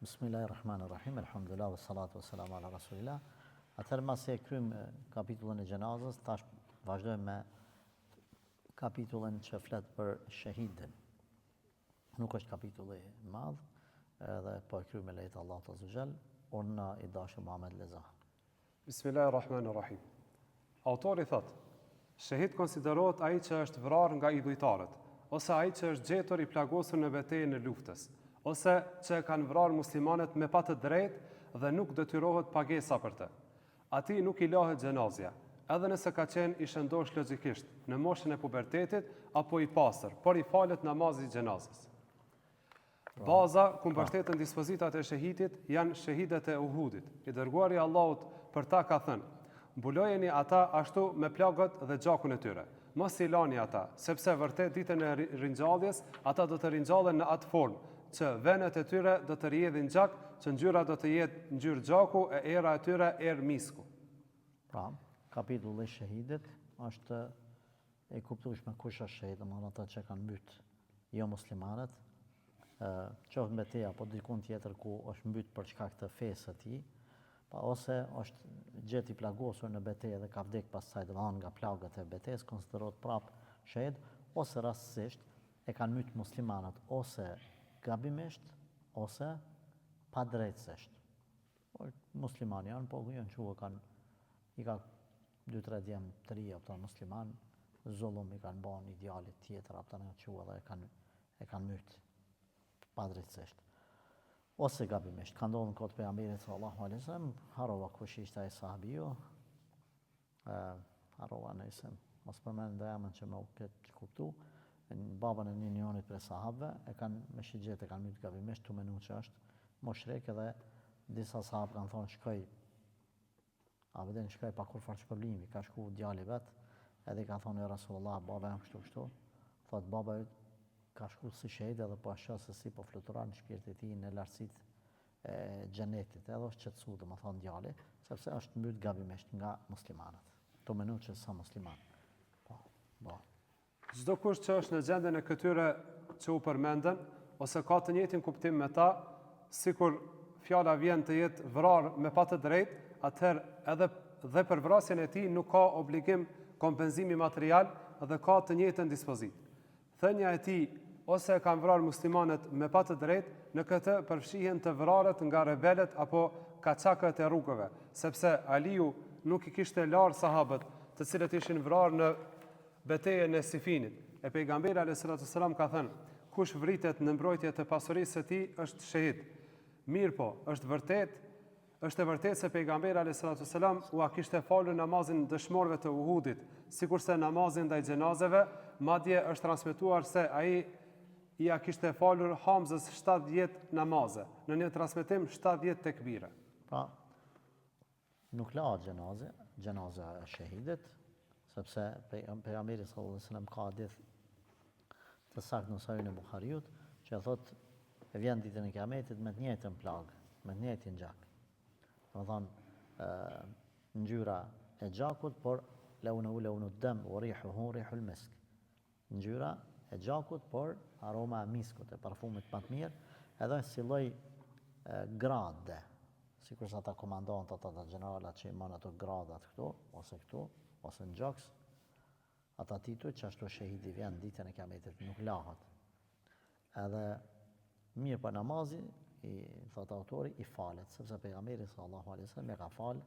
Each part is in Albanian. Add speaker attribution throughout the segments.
Speaker 1: Bismillahirrahmanirrahim, alhamdulillah, wassalatu wassalamu ala rasulillah. Atëherë mas e krym kapitullin e gjenazës, tash vazhdojmë me kapitullin që flet për shahidin. Nuk është kapitulli i madh, edhe po e kryem me lejtë Allahut azza xal, unë i dashur Muhammed Leza.
Speaker 2: Bismillahirrahmanirrahim. Autori thot: shahid konsiderohet ai që është vrarë nga idhujtarët, ose ai që është gjetur i plagosur në betejën e luftës, ose që kanë vrarë muslimanët me pa të drejtë dhe nuk detyrohet pagesa për të. Atij nuk i lahet xhenazja, edhe nëse ka qenë i shëndosh logjikisht, në moshën e pubertetit apo i pastër, por i falet namazi i xhenazës. Baza ku mbështeten dispozitat e shahidit janë shahidet e Uhudit. I dërguari i Allahut për ta ka thënë: mbulojeni ata ashtu me plagët dhe gjakun e tyre. Mos i lani ata, sepse vërtet ditën e ringjalljes ata do të ringjallen në atë formë që venet e tyre do të rrjedhin gjak, që ngjyra do të jetë ngjyrë gjaku e era e tyre erë misku.
Speaker 1: Pra, kapitulli i shahidit është e kuptueshme kush është shahid, domethënë ata që kanë mbyt jo muslimanët, qoftë betejë apo dikun tjetër ku është mbyt për shkak të fesë së tij, pa ose është gjet i plagosur në betejë dhe ka vdek pastaj domethënë nga plagët e betejës, konsiderohet prap shahid, ose rastësisht e kanë mbyt muslimanët ose gabimisht ose pa drejtësisht. Muslimani janë, po janë që i ka 2-3 djemë të ri apo musliman, zullum i kanë bën idealit tjetër apo në që edhe e kanë myt pa drejtësisht. Ose gabimisht. Ka ndodhur në kohë të pejgamberit sallallahu alaihi wasallam, harova kush ishte ai sahabiu. Harova nëse mos përmend emrin që më u ketë kuptu. Babën e një njonit për sahabëve, e kanë me shigjet, e kanë myt gabimisht, tu menu që është moshrik, edhe disa sahabë kanë thonë shkoj, shkoj pa kur farë shpërblimi, ka shku djali vetë, edhe i ka thonë, ja Rasulullah, baba jam kështu, thotë baba ka shku si shahid, edhe po ashtë se si po fluturan shpirti i tij në lartësitë e xhenetit, edhe është qetësu, dhe më thonë djali, sepse është mbyt gabimisht nga muslimanët, tu menu që sa musliman.
Speaker 2: Çdo kush që është në gjendjen e këtyre që u përmendën, ose ka të njëjtin kuptim me ta, sikur fjala vjen të jetë vrarë me pa të drejtë, atëherë edhe dhe për vrasjen e tij nuk ka obligim kompenzimi material dhe ka të njëjtën dispozit. Thënia e tij ose e kanë vrarë muslimanët me pa të drejtë, në këtë përfshihen të vrarët nga rebelët apo kaçakët e rrugëve, sepse Aliu nuk i kishte larë sahabët, të cilët ishin vrarë në betejën e Sifinit. E pejgamberi alayhis salam ka thënë: kush vritet në mbrojtje të pasurisë së tij është shahid. Mirë po, është e vërtetë se pejgamberi alayhis salam u kishte falur namazin dëshmorëve të Uhudit, sikurse namazin ndaj xhenazeve, madje është transmetuar se ai i kishte falur Hamzës 70 namaze, në një transmetim 70 tekbire.
Speaker 1: Pra, nuk lahet xhenaza e shahidit, sepse pejgamberi sallallahu alaihi wasallam ka hadith të saktë në Sahihun e Buhariut që thotë e vjen ditën e Kiametit me të njëjtën plagë, me të njëjtin gjak. Domethënë ngjyra e gjakut, por launu dam wa rihuhu rihul misk. Ngjyra e gjakut, por aroma e miskut, e parfumit më të mirë, edhe si lloj grade, sikur sa ata komandantë, ata generalat që i marrin ato gradat këtu, ose në gjaks, ata tituj që ashtu shahidi vjen ditën e Kiametit, nuk lahet. Edhe mirë për namazi, thot autori, i falet, sepse pejgamberi sallallahu alaihi wasallam e ka fal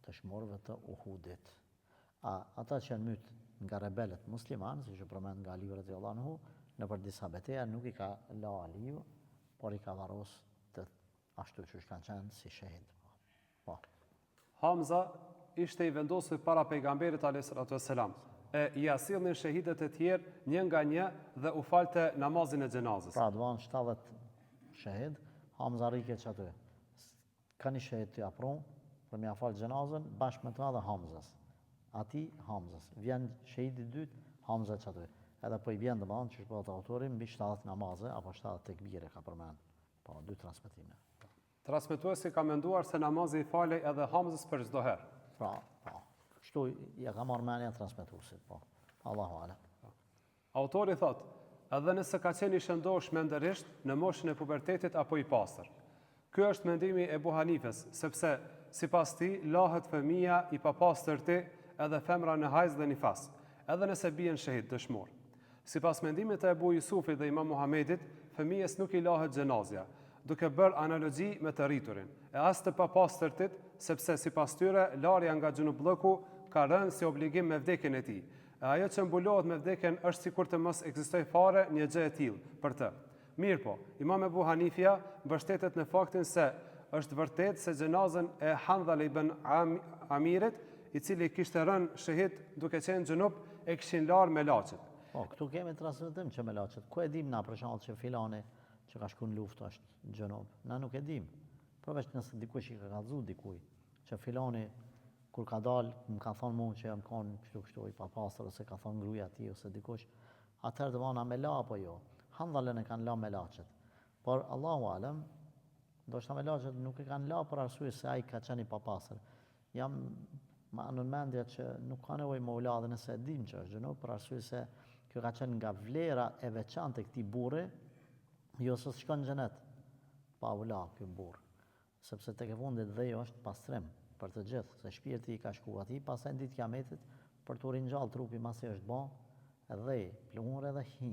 Speaker 1: dëshmorëve të Uhudit. Ata që janë myt nga rebelët muslimanë, siç u përmend nga Aliu radhiyallahu anhu, në për disa betejë nuk i ka la Aliu, por i ka varros të ashtu që kanë qenë si shahid.
Speaker 2: Hamza ishte i vendosur para pejgamberit alayhis salam, e i asillnin shahidet e tjerë një nga një dhe u falte namazin e xhenazës.
Speaker 1: Pra, duan 70 shahid, Hamza rike që aty. Ka një shahid të apron, për mja falë xhenazën, bashkë me ta dhe Hamzës. Ati Hamzës. Vjen shahidi dytë, Hamza që aty. Edhe po i vjen domethënë që shpëtat autorin mbi 70 namaze apo 70 tekbire ka përmend. Po, 2 transmetime.
Speaker 2: Transmetuesi ka menduar se namazi i falej edhe Hamzës për çdo herë.
Speaker 1: Po. Kështu ja ka marrë mendja transmetuesit, po. Allahu ala.
Speaker 2: Autori thot: edhe nëse ka qenë i shëndosh mendërisht në moshën e pubertetit apo i pastër. Ky është mendimi e Ebu Hanifes, sepse sipas tij lahet fëmia i papastërti edhe femra në hajz dhe nifas, edhe nëse bien shahid dëshmor. Sipas mendimit të Ebu Jusufit dhe Imam Muhamedit, fëmijës nuk i lahet xhenazja, duke bërë analogji me të rriturin, e as të papastërtit, sepse sipas tyre larja nga xhunullëku ka rënë si obligim me vdekjen e tij. E ajo që mbulohet me vdekjen është sikur të mos ekzistojë fare një gjë e tillë për të. Mirë po, Imam Ebu Hanifja mbështetet në faktin se është vërtet se xhenazën e Handhal ibn Amirit, i cili kishte rënë shahid duke qenë xhunup, e kishin larë me laçet.
Speaker 1: Po, këtu kemi transmetim që me laçet. Ku e dim na për shembull që filani që ka shkuar në luftë është xhunup? Na nuk e dim. Përveç nëse dikush i ka kallëzuar dikujt që filani kur ka dalë, më ka thonë mua që jam kanë kështu i papastër, ose ka thonë gruaja e tij ose dikush, atëherë do vana me la apo jo. Handhalën e kanë la me laçet. Por Allahu alem, ndoshta me laçet nuk e kanë la për arsye se ai ka qenë i papastër. Jam në mendje që nuk ka nevojë me ula dhe nëse e dim që është xhenup, për arsye se kjo ka qenë nga vlera e veçantë e këtij burri, jo se shkon në xhenet pa ula ky burr, sepse tek e fundit dhe është pastrim për të gjithë, se shpirti i ka shkuar atij, pastaj në ditë kiametit për të ringjall trupi masi është bë, edhe plumur edhe hi.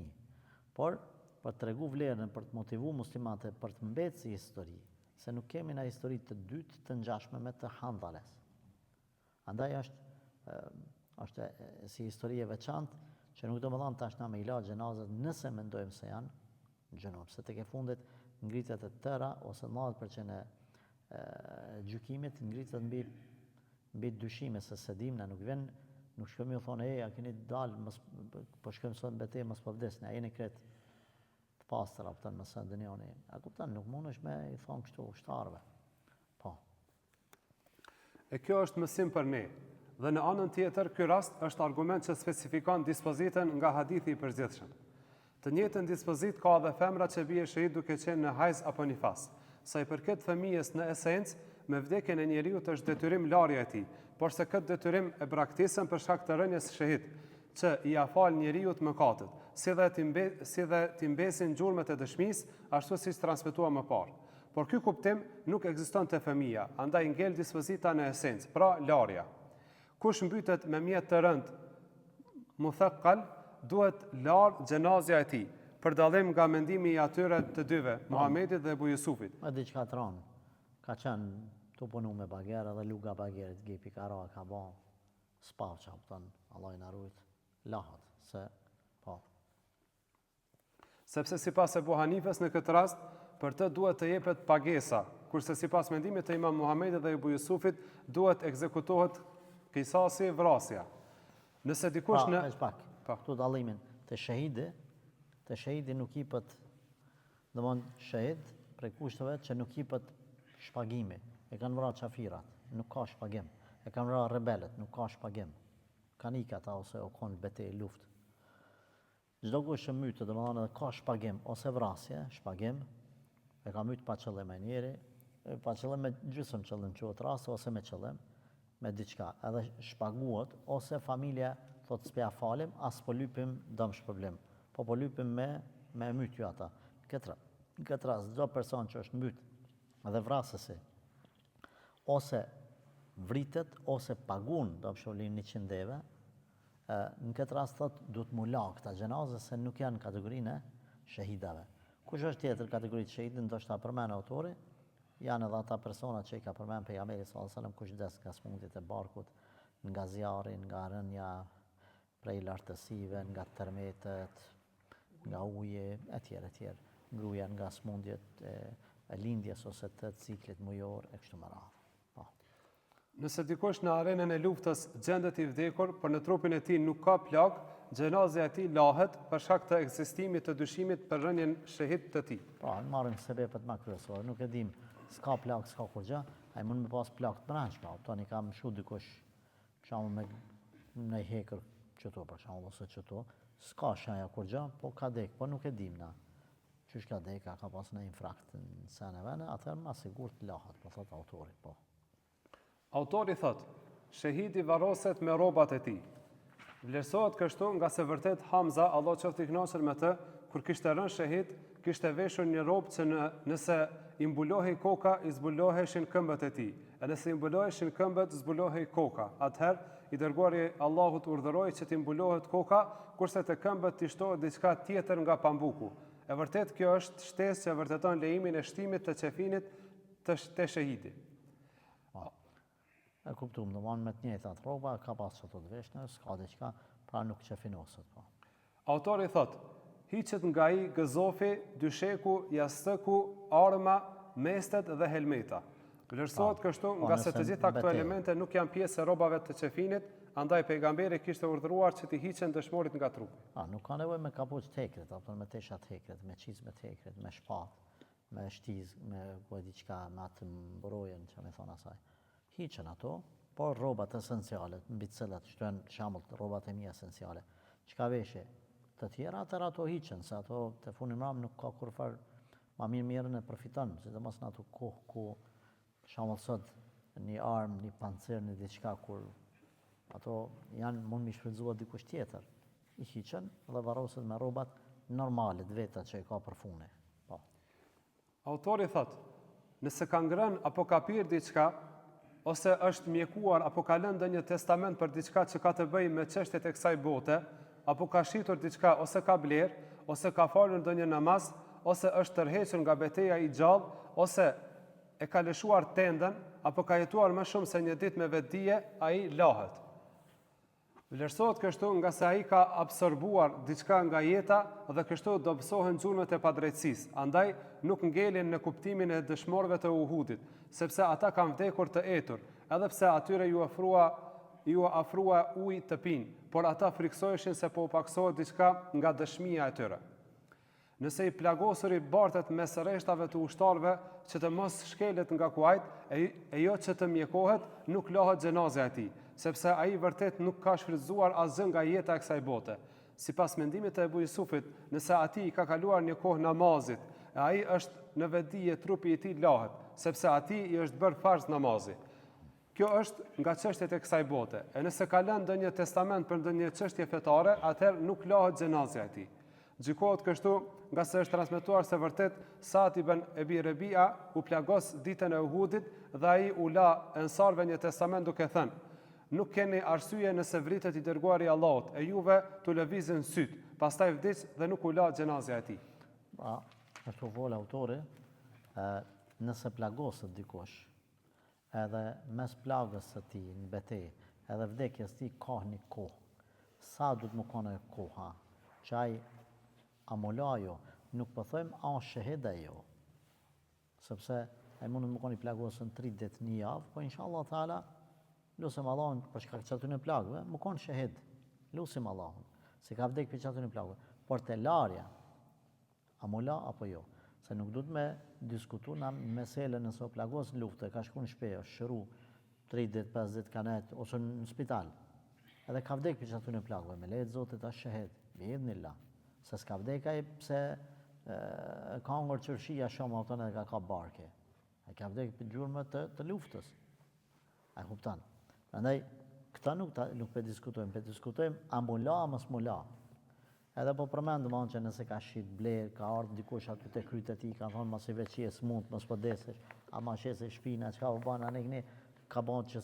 Speaker 1: Por për të tregu vlerën, për të motivuar muslimanët për të mbetë si histori, se nuk kemi na histori të dytë të ngjashme me të Handhales. Andaj është si histori e veçantë që nuk do më thonë tash na me ila xhenazat nëse mendojmë se janë xhenup, se tek e fundit ngritet e tëra ose 90% e gjykimit ngritet mbi dyshime se dim na nuk vjen, nuk shkojmë ju thonë a keni dalë po shkojmë sot në betejë mos po vdesni, a jeni kret të pastër apo tani mëse dënioni. A kupton, nuk mundesh me i thon kështu ushtarëve. Po.
Speaker 2: E kjo është mësim për ne. Dhe në anën tjetër, ky rast është argument që specifikon dispozitën nga hadithi i përzgjedhshëm. Të njëjtën dispozit ka edhe femra që bie shahid duke qenë në hajz apo nifas. Sa i përket fëmijës në esencë, me vdekjen e njeriut është detyrim larja e tij, por se këtë detyrim e braktisën për shkak të rënies shahid, që i afal njeriut mëkatet, si dhe t'i mbesin gjurmët e dëshmisë, ashtu siç transmetua më parë. Por ky kuptim nuk ekziston te fëmia, andaj ngel dispozita në esencë, pra larja. Kush mbytet me mjet të rënd muthaqqal, duhet lar xhenazja e tij, për dallim nga mendimi i atyre të dyve, Muhamedit dhe Ebu Jusufit.
Speaker 1: Ma diçka të ranë, ka qenë të punu me bagera dhe luga bagerit, gipi kara ka ba, spav që apëton, Allah i narujt, lahat, se, po.
Speaker 2: Sepse sipas Ebu Hanifes në këtë rast, për të duhet të jepet pagesa, kurse sipas mendimit të Imam Muhamedit dhe Ebu Jusufit, duhet ekzekutohet kisasi vrasja. Nëse dikush në...
Speaker 1: Këtu dallimin të shahidi nuk jepet, domthonjë shahid prej kushteve që nuk jepet shpagimi. E kanë vrarë qafirat, nuk ka shpagim. E kanë vrarë rebelët, nuk ka shpagim. Kanë ikë ata ose u konë betejë luftë. Çdo kush që mytë, domthonjë edhe ka shpagim ose vrasje, shpagim, e ka mytë pa qëllim e njeri, pa qëllim me gjysmë qëllim quhet rast ose me qëllim me diçka. Edhe shpaguhet ose familja thotë s'pja falim, as po lypim dëm shpërblim. Po lypim me mytju ata. Në këtë rast, çdo person që është myt dhe vrasësi, ose vritet, ose pagun dëm shpërblim 100 deve, në këtë rast thotë duhet mu la këta xhenazë se nuk janë kategorinë e shahidave. Kush është tjetër kategori të shahidit, ndoshta përmend autori, janë edhe ata persona që i ka përmend pejgamberi sallallahu alajhi wasallam, kush vdes nga smundjet e barkut, nga zjarri, nga rënja prej lartësive, nga tërmetet, nga uji, etj. Gruaja nga smundjet e lindjes ose të ciklit mujor e kështu me radhë. Po.
Speaker 2: Nëse dikush në arenën e luftës gjendet i vdekur, por në trupin e tij nuk ka plagë, xhenazja e tij lahet për shkak të ekzistimit të dyshimit për rënien shahid të tij.
Speaker 1: Po, marrim sebepet më kryesore, nuk e dim, s'ka plagë, s'ka kur gjë, ai mund me pas plagë të brendshme, tani kam shu dikush, për shembull me hekër qëto, për shembull, ose qëto, s'ka shaja kur gjë, po ka dek, po nuk e dim na. Qysh ka dek, ka pas në infrakt në sene vene, atëherë ma sigurt lahat, po thot autori, po.
Speaker 2: Autori thot, shahidi varroset me rrobat e tij. Vlerësohet kështu nga se vërtet Hamza, Allah qoftë i kënaqur me të, kur kishte rënë shahid, kishte veshur një rrobë që nëse i mbulohej koka, i zbuloheshin këmbët e tij. E nëse i mbuloheshin këmbët, zbulohej koka. Atëherë i dërguari Allahut urdhëroi që të mbulohet koka, kurse të këmbët të shtohet diçka tjetër nga pambuku. E vërtet kjo është shtesë që vërteton lejimin e shtimit të qefinit të shehidi.
Speaker 1: E kuptuam, domthonë me të njëjtat rroba ka pas çdo të veshnë, s'ka diçka, pra nuk qefinoset po.
Speaker 2: Autori thot, hiqet nga ai gëzofi, dysheku, jastëku, arma, mestet dhe helmeta. Vlerësohet kështu nga se të gjitha këto elemente nuk janë pjesë e rrobave të qefinit, andaj pejgamberi kishte urdhëruar që t'i hiqen dëshmorit nga trupi.
Speaker 1: Nuk ka nevojë me kapuç të hekret, apo me tesha të hekret, me çizme të hekret, me shpatë, me shtiz, me diçka, me atë mbrojën që më thon asaj. Hiqen ato, por rrobat esenciale, mbi të cilat shtohen shembull rrobat e mia esenciale. Çka veshje të tjera, atëra ato hiqen, se ato të funin ram nuk ka kurfar ma mirën e përfiton, sidomos në ato kohë ku për shembull sot një armë, një pancir, një diçka kur ato janë mund mi shfrytzuar dikush tjetër. I hiqen dhe varroset me rrobat normale, të veta që i ka për fune. Po.
Speaker 2: Autori thot, nëse ka ngrënë apo ka pirë diçka, ose është mjekuar apo ka lënë ndonjë testament për diçka që ka të bëjë me çështjet e kësaj bote, apo ka shitur diçka ose ka blerë, ose ka falur ndonjë namaz, ose është tërhequr nga betejë i gjallë, ose e ka lëshuar tendën, apo ka jetuar më shumë se një ditë me vetdije, ai lahet. Vlerësohet kështu nga se ai ka absorbuar diçka nga jeta dhe kështu dobësohen gjurmët e padrejtësisë. Andaj nuk ngelin në kuptimin e dëshmorëve të Uhudit, sepse ata kanë vdekur të etur, edhe pse atyre ju afrua ujë të pinë, por ata friksoheshin se po paksohet diçka nga dëshmia e tyre. Nëse i plagosuri bartet mes rreshtave të ushtarëve që të mos shkelet nga kuajt, e jo që të mjekohet, nuk lahet xhenazja e tij, sepse ai vërtet nuk ka shfrytzuar asgjë nga jeta e kësaj bote. Sipas mendimit të Ebu Jusufit, nëse atij ka kaluar një kohë namazit, e ai është në vetdije, trupi i tij lahet, sepse atij i është bërë farz namazi. Kjo është nga çështjet e kësaj bote. E nëse ka lënë ndonjë testament për ndonjë çështje fetare, atëherë nuk lahet xhenazja e tij. Gjykohet kështu nga se është transmetuar se vërtet Sa'd ibn Ebi Rebia u plagos ditën e Uhudit dhe ai u la ensarve një testament duke thënë: nuk keni arsye nëse vritet i dërguari Allahut, e juve t'u lëvizin syt, pastaj vdiq dhe nuk u la xhenazja e tij.
Speaker 1: Ashtu vol autori, nëse plagoset dikush, edhe mes plagës së tij në betejë, edhe vdekjes së tij ka një kohë. Sa do të më kone koha? Që ai amolajo, nuk po thojmë a shahid ajo. Sepse ai mund të më koni plagosën 3 ditë, një javë, po inshallah taala lutem Allahun për shkak të atyre plagëve, më kon shahid. Lutem Allahun, se ka vdek për atyre plagëve. Por te larja, amola apo jo? Se nuk duhet me diskutu në meselën nëse o plagos në luftë, ka shku në shpejë, është shëru 3 ditë, 5 ditë kanet, ose në spital. Edhe ka vdek për atyre plagëve, me lejtë Zotit është shahid, biidhnillah. Se s'ka vdek ai pse ka ngër qërshia shumë autën edhe ka barke. Ai ka vdek për gjurmët të luftës. A kupton? Prandaj këta nuk pe diskutojmë a mula a mos mula. Edhe po përmend domthonjë që nëse ka shit bler, ka ardhur dikush aty te kryt e tij, ka thonë mos i veçie smund, mos po desesh, a ma shese shpina, çka u bën anë ka bën që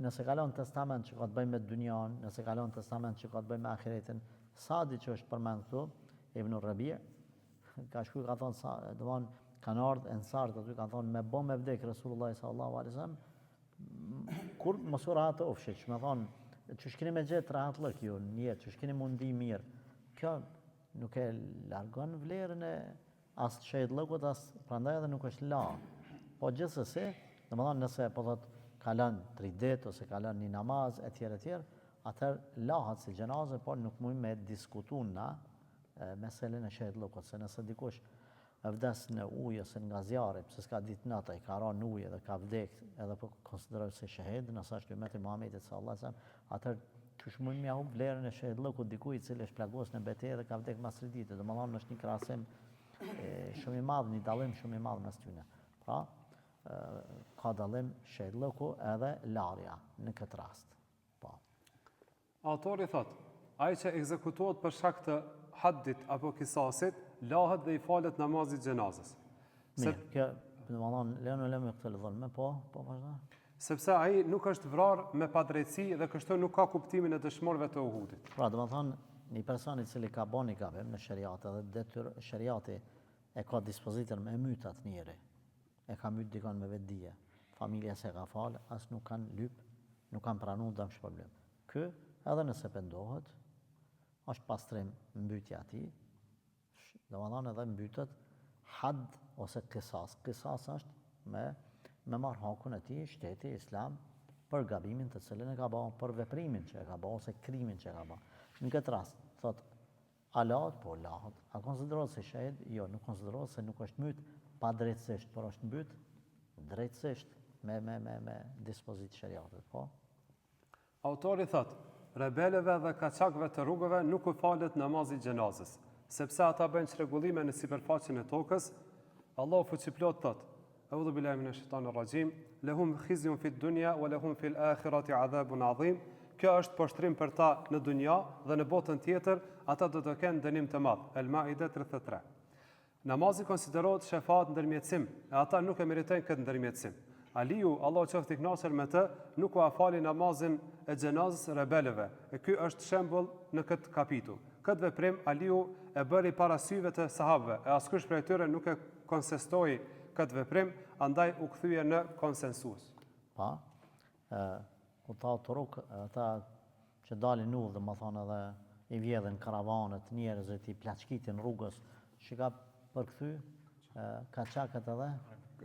Speaker 1: nëse kalon testament që ka të bëjë me dynjan, nëse kalon testament që ka të bëjë me ahiretin, Sa'di që është përmend këtu, Ibn Rabi' ka shkuar ka thonë, domthonjë kanë ardhur ensart aty kanë thonë me bom me vdek Resulullah sallallahu alaihi wasallam, kur mos u rahat ofshit, më thonë që shkini me gjetë rahatlëk ju në jetë, që shkini mundi mirë. Kjo nuk e largon vlerën e as të shahidllëkut, as prandaj edhe nuk është la. Po gjithsesi, domethënë nëse po thot kalon 3 ditë ose kalon një namaz etj, atëherë lahat si xhenazë, por nuk mund me diskutu na meselën e shahidllëkut, se nëse dikush vdes në ujë ose nga zjarri, pse s'ka ditë natë, ka ra në ujë dhe ka vdek, edhe po konsiderohet si shahid, nëse është ummeti Muhamedit sallallahu alaihi wasallam, atëherë kush mund m'ia humb vlerën e shahidllëkut dikujt i cili është plagos në betejë dhe ka vdek mas 3 ditë. Domethënë është një krahasim shumë i madh, një dallim shumë i madh mes tyre. Pra, ka dallim shahidllëku edhe larja në këtë rast. Po.
Speaker 2: Autori thot, ai që ekzekutohet për shkak të haddit apo kisasit, lahet dhe i falet namazi xhenazës.
Speaker 1: Mirë, kjo, domethënë, lëmë këtë dhënë, po vazhdo.
Speaker 2: Sepse ai nuk është vrarë me padrejtësi dhe kështu nuk ka kuptimin e dëshmorëve të Uhudit.
Speaker 1: Pra, domethënë, një person i cili ka bën një gabim në shariat dhe detyrë shariati e ka dispozitën me mytat njëri. E ka myt dikon me vetdije. Familja se ka fal, as nuk kanë lyp, nuk kanë pranuar dëmsh problem. Ky, edhe nëse pendohet, është pastrim mbytja e tij. Domethënë edhe mbytet had ose qisas. Qisas është me marr hakun e tij shteti islam për gabimin të cilën e ka bërë, për veprimin që e ka bërë ose krimin që e ka bërë. Në këtë rast, thot, a lahet? Po lahet. A konsiderohet si shahid? Jo, nuk konsiderohet se nuk është myt pa drejtësisht, por është mbyt drejtësisht me dispozitë shariatit, po.
Speaker 2: Autori thot, rebeleve dhe kaçakëve të rrugëve nuk u falet namazi xhenazës, sepse ata bëjnë çrregullime në sipërfaqen e tokës. Allahu fuqiplot thot: A'udhu billahi minash shaitanir rajim, lahum khizyun fid dunya wa lahum fil akhirati adhabun adhim. Kjo është poshtrim për ta në dunja dhe në botën tjetër, ata do të kenë dënim të madh. El-Maide 33. Namazi konsiderohet shefat ndërmjetësim, e ata nuk e meritojnë këtë ndërmjetësim. Aliu, Allah qoftë i kënaqur me të, nuk u afali namazin e xhenazës rebeleve. E ky është shembull në këtë kapitull. Këtë veprim Aliu e bëri para syve të sahabëve, e askush prej tyre nuk e konsestoi këtë veprim, andaj u kthye në konsensus.
Speaker 1: Pa, ta turuk, ata që dalin në udhë, më thonë edhe i vjedhin karavanet, njerëzit i plaçkitin rrugës, që ka përkthy kaçakët edhe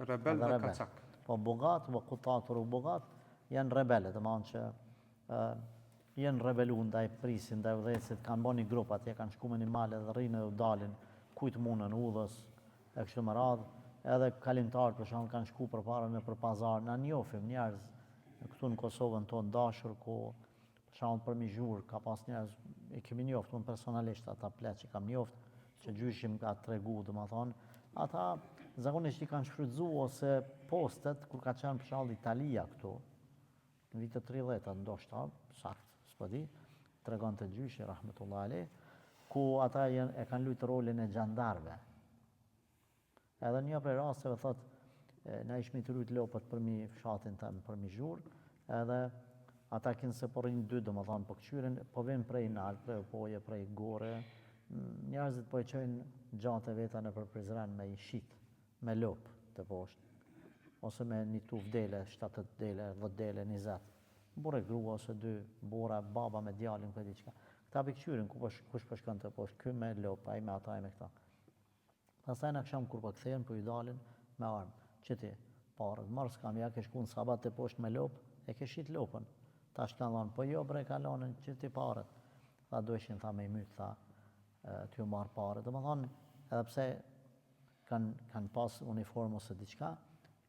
Speaker 2: Rebel dhe kaçak.
Speaker 1: Po bogat, vë kuta turuk bogat, janë rebele, të manë që janë rebelu ndaj prisin, ndaj udhëhecit, kanë bën një grup atje, kanë shku me një male dhe rrinë dhe dalin, kujt munën udhës, e kështu më radhë, edhe kalimtarët për shkak kanë shku përpara në për pazar, na njofim njerëz këtu në Kosovën tonë dashur ku për shkak për mizhur ka pas njerëz e kemi njoftur personalisht ata pleq që kam njoft që gjyshim ka tregu domethënë ata zakonisht i kanë shfrytzuar ose postet kur ka qenë për shkak Italia këtu në vitet 30 ndoshta sakt s'po di tregonte gjyshi rahmetullah alej ku ata e kanë luajtur rolin e xhandarëve. Edhe një prej rasteve thotë na ishmi të rujt lopët për mi fshatin tëmë për mi zhur, edhe ata kinë se porrin dy, domethënë po këqyrin, po vjen prej nalë, prej poje, prej gore, njerëzit po e qojnë gjatë veta në për Prizren me i shit, me lopë të poshtë, ose me një tuf dele, 7 dele, 10 dele, 20, burre grua ose 2, bura, baba me djalin, këtë diqka. Këta për këqyrin, kush për shkën të poshtë, ky me lopë, ai me ata, ai me këta. Pastaj në akşam kur po kthehen po i dalin me armë. Qëti, parët, marë s'kam ja ke shku në sabat të poshtë me lopë, e ke shit lopën. Ta shkanë dhanë, po jo bre kalonën, qëti parët. Tha dojshin, tha me i mytë, tha, t'ju marë parët. Dhe më thonë, edhe pse kanë pas uniform ose diqka,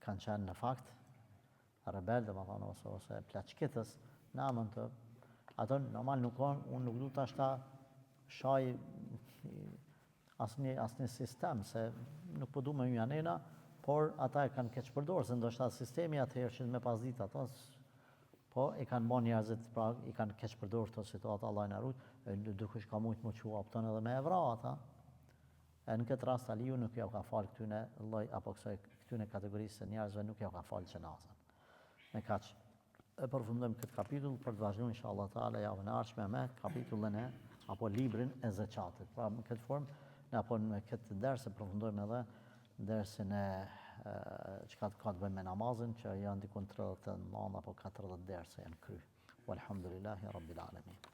Speaker 1: kanë qenë në fakt, rebel, dhe më thonë, ose plaçkitës, në amën të, ato normal nuk konë, unë nuk du të ashta shaj asnjë sistem, se nuk po du me një anena, por ata e kanë keq përdorë, se ndoshta sistemi atëherë që me pas ditë ato, po e kanë bën njerëzit, pra i kanë keq përdorë këto situatë, Allah na rujt, duke ka mujt më qua opton edhe me evra ata. E në këtë rast Aliu nuk ja ka fal këtyne lloj apo këtyne kategorisë të njerëzve nuk ja ka fal xhenazën. Me kaq e përfundojmë këtë kapitull për të vazhduar inshallah taala javën e ardhshme me kapitullin e apo librin e zakatit. Pra në këtë formë apo në këtë ders e përfundojmë edhe dersin e çka ka të bëjë me namazin që janë diku 39 apo 40 derse janë kry. Walhamdulillahi rabbil alamin.